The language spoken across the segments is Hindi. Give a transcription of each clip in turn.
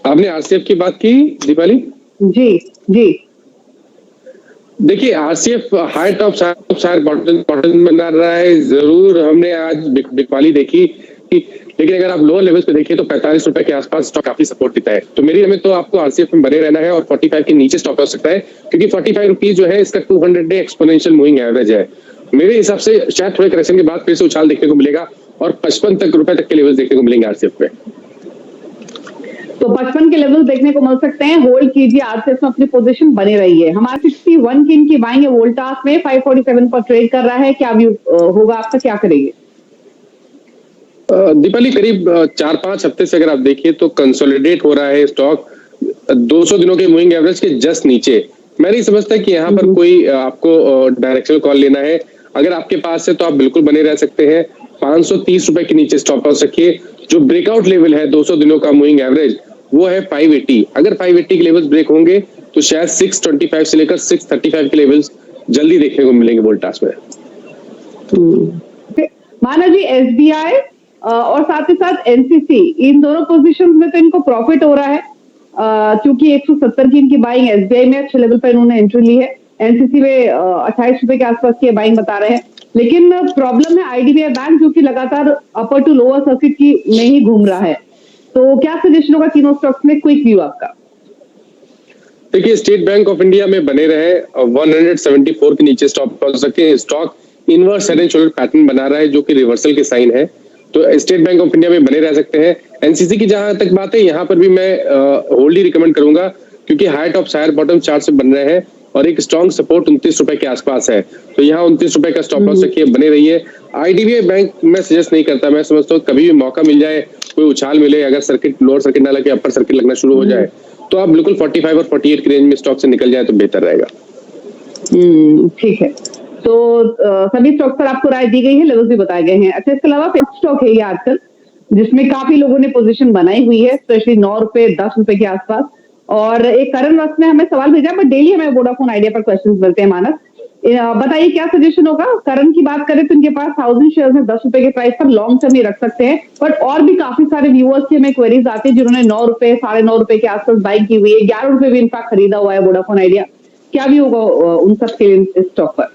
आपने आरसीएफ की बात की दीपाली? जी जी। देखिए आरसीएफ हाई टॉप शायद बॉटम बना रहा है, जरूर हमने आज बिकवाली देखी, लेकिन अगर आप लोअर लेवल्स पे देखिए तो 45 रुपए के आसपास स्टॉक काफी सपोर्ट देता है। तो मेरी हमें तो आपको आरसीएफ में बने रहना है और 45 के नीचे स्टॉप हो सकता है, क्योंकि 45 रुपीज जो है इसका 200 डे एक्सपोनेंशियल मूविंग एवरेज है। मेरे हिसाब से शायद थोड़े करेक्शन के बाद फिर से उछाल देखने को मिलेगा और 55 रुपए तक के लेवल देखने को मिलेंगे आरसीएफ पे। तो 55 के लेवल देखने को मिल सकते हैं। होल्ड कीजिए, आरसीएफ में अपनी पोजीशन बनी रही है। हमारा 61 की इनकी बाइंग है वोल्टास में, 547 पर ट्रेड कर रहा है। क्या व्यू होगा आपका, क्या करेंगे? दीपाली करीब 4-5 हफ्ते से अगर आप देखिए तो कंसोलिडेट हो रहा है स्टॉक 200 दिनों के मूविंग एवरेज के जस्ट नीचे। मैं नहीं समझता कि यहाँ पर कोई आपको डायरेक्शनल कॉल लेना है। अगर आपके पास है तो आप बिल्कुल बने रह सकते हैं। 530 रुपए के नीचे स्टॉप लॉस रखिए। जो ब्रेकआउट लेवल है 200 दिनों का मूविंग एवरेज वो है 580। अगर 580 के लेवल्स ब्रेक होंगे तो शायद 625 से लेकर 635 के लेवल्स जल्दी देखने को मिलेंगे वोल्टास में। माना जी एसबीआई और साथ ही साथ एनसीसी, इन दोनों पोजीशंस में तो इनको प्रॉफिट हो रहा है, क्योंकि 170 की इनकी बाइंग, एसबीआई में अच्छे लेवल पर इन्होंने एंट्री ली है, एनसीसी में 28 रुपए के आसपास की बाइंग बता रहे हैं। लेकिन प्रॉब्लम है आईडीबीआई बैंक, जो कि लगातार अपर टू लोअर सर्किट की में ही घूम रहा है। तो क्या सजेशन होगा तीनों स्टॉक्स में, क्विक व्यू आपका? देखिए स्टेट बैंक ऑफ इंडिया में बने रहे, 174 के नीचे स्टॉप लॉस रखें। Stock inverse head and shoulder pattern बना रहा है जो कि रिवर्सल के साइन है, तो स्टेट बैंक ऑफ इंडिया में बने रह सकते हैं। एनसीसी की जहां तक बात है यहाँ पर भी मैं होल्ड ही रिकमेंड करूंगा, क्योंकि high top higher bottom chart से बन रहे हैं और एक स्ट्रॉन्ग सपोर्ट 29 रुपए के आसपास है। तो यहाँ 29 रुपए का स्टॉप लॉस रखिए, बने रहिए। आईडीबीआई बैंक मैं सजेस्ट नहीं करता। मैं समझता हूँ कभी भी मौका मिल जाए, कोई उछाल मिले, अगर सर्किट लोअर सर्किट ना लगे अपर सर्किट लगना शुरू हो जाए तो आप बिल्कुल 45 और 48 की रेंज में स्टॉक से निकल जाए तो बेहतर रहेगा। ठीक है, तो सभी स्टॉक पर आपको राय दी गई है, लेवल्स भी बताए गए हैं। अच्छा, इसके अलावा स्टॉक है ये आजकल जिसमें काफी लोगों ने पोजीशन बनाई हुई है, स्पेशली 9 रुपए 10 रुपए के आसपास। और एक करण वक्त ने हमें सवाल भेजा, बट डेली हमें वोडाफोन आइडिया पर क्वेश्चन मिलते हैं। मानस, बताइए क्या सजेशन होगा? करण की बात करें तो इनके पास 1000 शेयर है 10 रुपए के प्राइस पर, लॉन्ग टर्म ही रख सकते हैं। बट और भी काफी सारे व्यूअर्स की हमें क्वेरीज आती है जिन्होंने 9 रुपए 9.5 रुपए के आसपास बाइंग की हुई है, 11 रुपए भी इनफैक्ट खरीदा हुआ है वोडाफोन आइडिया। क्या भी होगा उन सब के लिए स्टॉक पर?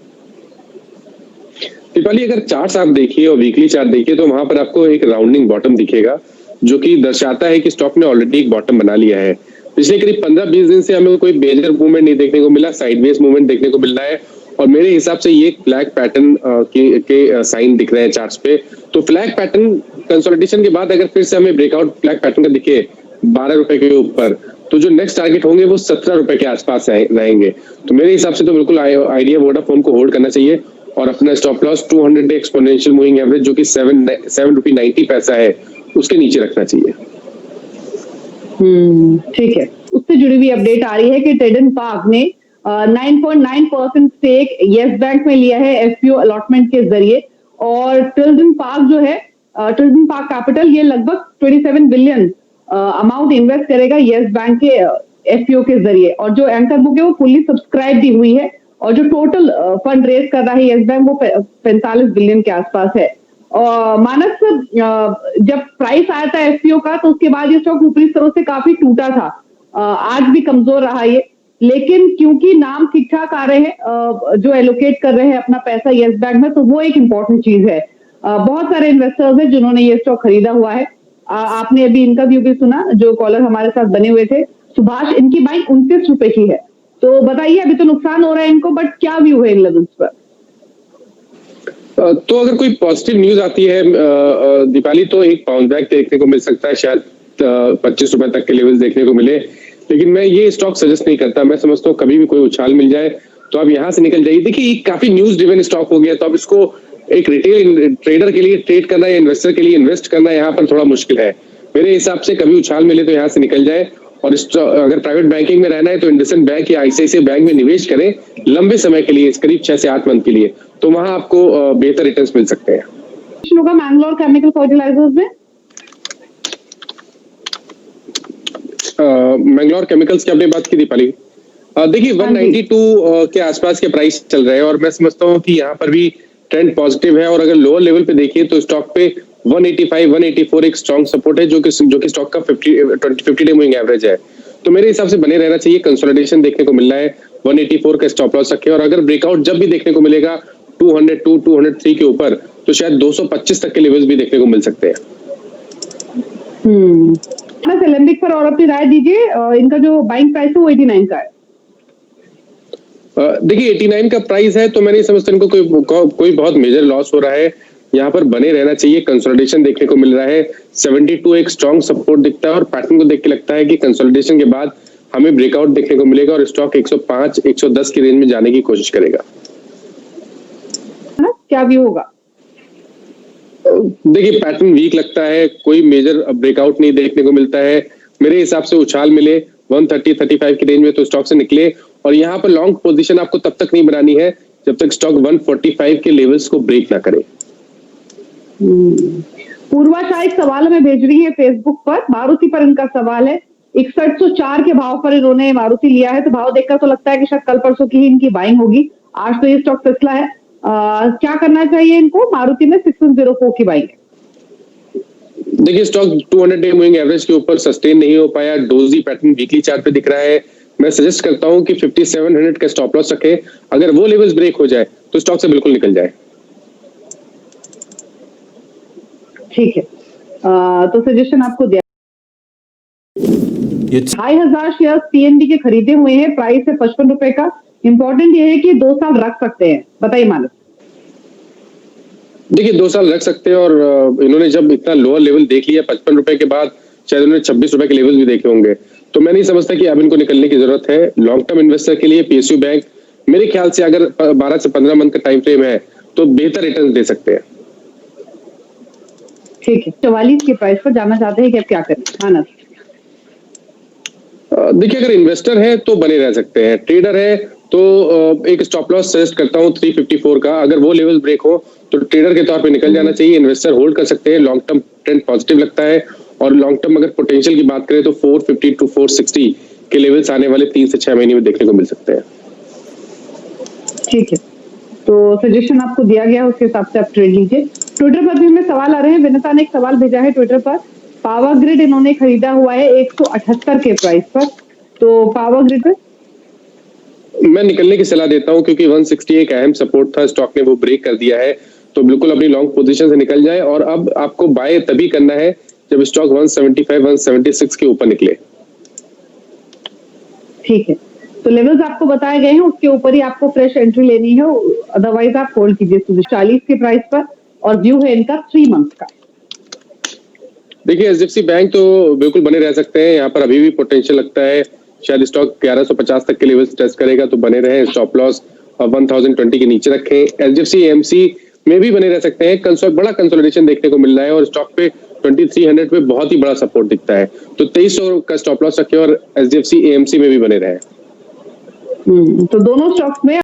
दीपाली अगर चार्ट्स आप देखिए और वीकली चार्ट देखिए तो वहां पर आपको एक राउंडिंग बॉटम दिखेगा, जो कि दर्शाता है कि स्टॉक ने ऑलरेडी एक बॉटम बना लिया है। पिछले करीब 15-20 दिन से हमें कोई मेजर मूवमेंट नहीं देखने को मिला, साइडवेज मूवमेंट देखने को मिल रहा है और मेरे हिसाब से ये फ्लैग पैटर्न के साइन दिख रहे हैं चार्ट्स पे। तो फ्लैग पैटर्न कंसोलिडेशन के बाद अगर फिर से हमें ब्रेकआउट फ्लैग पैटर्न का दिखे 12 रुपए के ऊपर, तो जो नेक्स्ट टारगेट होंगे वो 17 रुपए के आसपास रहेंगे। तो मेरे हिसाब से तो बिल्कुल आइडिया वोडाफोन को होल्ड करना चाहिए और अपना stop loss 200 day exponential moving average जो कि 7 रुपए 90 पैसा है उसके नीचे रखना चाहिए। ठीक है, उससे जुड़ी हुई अपडेट आ रही है कि ट्रेडन पार्क ने 9.9% स्टेक येस बैंक में लिया है एफपीओ अलॉटमेंट के जरिए। और ट्रेडन पार्क जो है, ट्रेडन पार्क कैपिटल, ये लगभग 27 बिलियन अमाउंट इन्वेस्ट करेगा येस बैंक के एफपीओ के जरिए। और जो एंकर बुक है वो फुल्ली सब्सक्राइब भी हुई है और जो टोटल फंड रेज कर रहा है येस बैंक वो 45 बिलियन के आसपास है। और मानस, जब प्राइस आया था एफपीओ का तो उसके बाद ये स्टॉक ऊपरी स्तरों से काफी टूटा था, आज भी कमजोर रहा ये। लेकिन क्योंकि नाम ठीक ठाक आ रहे हैं जो एलोकेट कर रहे हैं अपना पैसा येस बैंक में, तो वो एक इंपॉर्टेंट चीज है। बहुत सारे इन्वेस्टर्स हैं जिन्होंने ये स्टॉक खरीदा हुआ है। आपने अभी इनका व्यू भी सुना, जो कॉलर हमारे साथ बने हुए थे सुभाष, इनकी बाइंग 29 रुपए की है। तो बताइए, अभी तो नुकसान हो रहा है इनको, बट क्या व्यू है इन लेवल्स पर? तो अगर कोई पॉजिटिव न्यूज आती है दीपाली तो एक बाउंस बैक देखने को मिल सकता है, शायद 25 रुपए तक के लेवल्स देखने को मिले। लेकिन मैं ये स्टॉक सजेस्ट नहीं करता। मैं समझता हूँ कभी भी कोई उछाल मिल जाए तो आप यहाँ से निकल जाइए। देखिए काफी न्यूज ड्रिवन स्टॉक हो गया, तो अब इसको एक रिटेल ट्रेडर के लिए ट्रेड करना या इन्वेस्टर के लिए इन्वेस्ट करना यहाँ पर थोड़ा मुश्किल है। मेरे हिसाब से कभी उछाल मिले तो यहाँ से निकल जाए। और अगर प्राइवेट बैंकिंग में रहना है तो इंडसइंड बैंक या आईसीआईसीआई बैंक में निवेश करें लंबे समय के लिए, करीब 6 से 8 मंथ के लिए, तो वहां आपको बेहतर रिटर्न्स मिल सकते हैं। मैंगलोर केमिकल फर्टिलाइजर्स में मैंगलोर केमिकल्स की आपने बात की दीपाली? देखिए 192 के आसपास के प्राइस चल रहे हैं और मैं समझता हूँ कि यहाँ पर भी ट्रेंड पॉजिटिव है। और अगर लोअर लेवल पे देखिए तो स्टॉक पे 185 184 एक स्ट्रॉन्ग सपोर्ट है जो कि स्टॉक का 50 डे मूविंग एवरेज है। तो मेरे हिसाब से बने रहना चाहिए। कंसोलिडेशन देखने को मिल रहा है, 184 का स्टॉप लॉस रखें और अगर ब्रेकआउट जब भी देखने को मिलेगा 202 203 के ऊपर तो शायद 225 तक के लेवल्स भी देखने को मिल सकते हैं। एलेंबिक पर और अपनी राय दीजिए। इनका जो बाइंग प्राइस है वो 89 का है। देखिए 89 का प्राइस है तो मैं नहीं समझता इनको कोई बहुत मेजर लॉस हो रहा है। यहाँ पर बने रहना चाहिए। कंसोलिडेशन देखने को मिल रहा है, 72 एक स्ट्रॉन्ग सपोर्ट दिखता है और पैटर्न को देख के लगता है कि कंसोलिडेशन के बाद हमें ब्रेकआउट देखने को मिलेगा और स्टॉक 105 110 की रेंज में जाने की कोशिश करेगा। क्या व्यू होगा? देखिए पैटर्न वीक लगता है, कोई मेजर ब्रेकआउट नहीं देखने को मिलता है। मेरे हिसाब से उछाल मिले 130 35 की रेंज में तो स्टॉक से निकले और यहाँ पर लॉन्ग पोजीशन आपको तब तक नहीं बनानी है जब तक स्टॉक 145 के लेवल्स को ब्रेक ना करे। पूर्वा शाह एक सवाल हमें भेज रही है फेसबुक पर। मारुति पर इनका सवाल है, 6104 के भाव पर इन्होंने मारुति लिया है, तो भाव देखकर तो लगता है कि शायद कल परसों की ही इनकी बाइंग होगी। आज तो ये स्टॉक फिसला है। क्या करना चाहिए इनको? मारुति में 6104 की बाइंग है। देखिए स्टॉक 200 डे मूविंग एवरेज के ऊपर सस्टेन नहीं हो पाया, डोजी पैटर्न वीकली चार्ट पे दिख रहा है। मैं सजेस्ट करता हूं कि 5700 का स्टॉप लॉस रखें। अगर वो लेवल्स ब्रेक हो जाए तो स्टॉक से बिल्कुल निकल जाए। ठीक है, तो सजेशन आपको दिया। 2500 शेयर पीएनबी के खरीदे हुए हैं, प्राइस है 55 रुपए का। इंपॉर्टेंट ये है कि 2 साल रख सकते हैं। बताइए मालिक। देखिए 2 साल रख सकते हैं और इन्होंने जब इतना लोअर लेवल देख लिया 55 रुपए के बाद, शायद उन्होंने 26 रुपए के लेवल भी देखे होंगे। तो मैं नहीं समझता कि अब इनको निकलने की जरूरत है। लॉन्ग टर्म इन्वेस्टर के लिए पीएसयू बैंक मेरे ख्याल से अगर 12 से 15 मंथ का टाइम फ्रेम है तो बेहतर रिटर्न दे सकते हैं। ठीक है, 44 के प्राइस पर जाना चाहते हैं कि अब क्या करें? मानस। देखिए अगर इन्वेस्टर है तो बने रह सकते हैं, ट्रेडर है तो एक स्टॉप लॉस सजेस्ट करता हूं 354 का। अगर वो लेवल ब्रेक हो तो ट्रेडर के तौर पे निकल जाना चाहिए। इन्वेस्टर होल्ड कर सकते हैं, लॉन्ग टर्म ट्रेंड पॉजिटिव लगता है और लॉन्ग टर्म अगर पोटेंशियल की बात करें तो 450 टू 460 के लेवल्स आने वाले 3 से 6 महीने में देखने को मिल सकते हैं। ठीक है, तो सजेशन आपको दिया गया, उसके हिसाब से आप ट्रेड लीजिए। ट्विटर पर भी हमें सवाल आ रहे हैं। विनीता ने एक सवाल भेजा है ट्विटर पर। पावर ग्रिड इन्होंने खरीदा हुआ है 178 के प्राइस पर, तो पावर ग्रिड पे मैं निकलने की सलाह देता हूं क्योंकि 160 एक अहम सपोर्ट था, स्टॉक ने वो ब्रेक कर दिया है। तो बिल्कुल अपनी लॉन्ग पोजीशन से निकल जाए और अब आपको बाय तभी करना है जब स्टॉक 175 176 के ऊपर निकले। ठीक है, तो लेवल्स आपको बताए गए हैं, उसके ऊपर ही आपको फ्रेश एंट्री लेनी है, अदरवाइज आप होल्ड कीजिए 40 के प्राइस पर। और व्यू है इनका 3 मंथ का। देखिए एचडीएफसी बैंक तो बिल्कुल बने रह सकते हैं, यहाँ पर अभी भी पोटेंशियल लगता है। शायद स्टॉक 1150 तक के लेवल्स टेस्ट करेगा तो बने रहे। स्टॉप लॉस 1020 के नीचे रखें। एचडीएफसी एएमसी में भी बने रह सकते हैं। बड़ा कंसोलिडेशन देखने को मिल रहा है और स्टॉक पे 2300 पे बहुत ही बड़ा सपोर्ट दिखता है, तो 2300 का स्टॉप लॉस रखें और एचडीएफसी एएमसी में भी बने रहे। तो दोनों स्टॉक्स में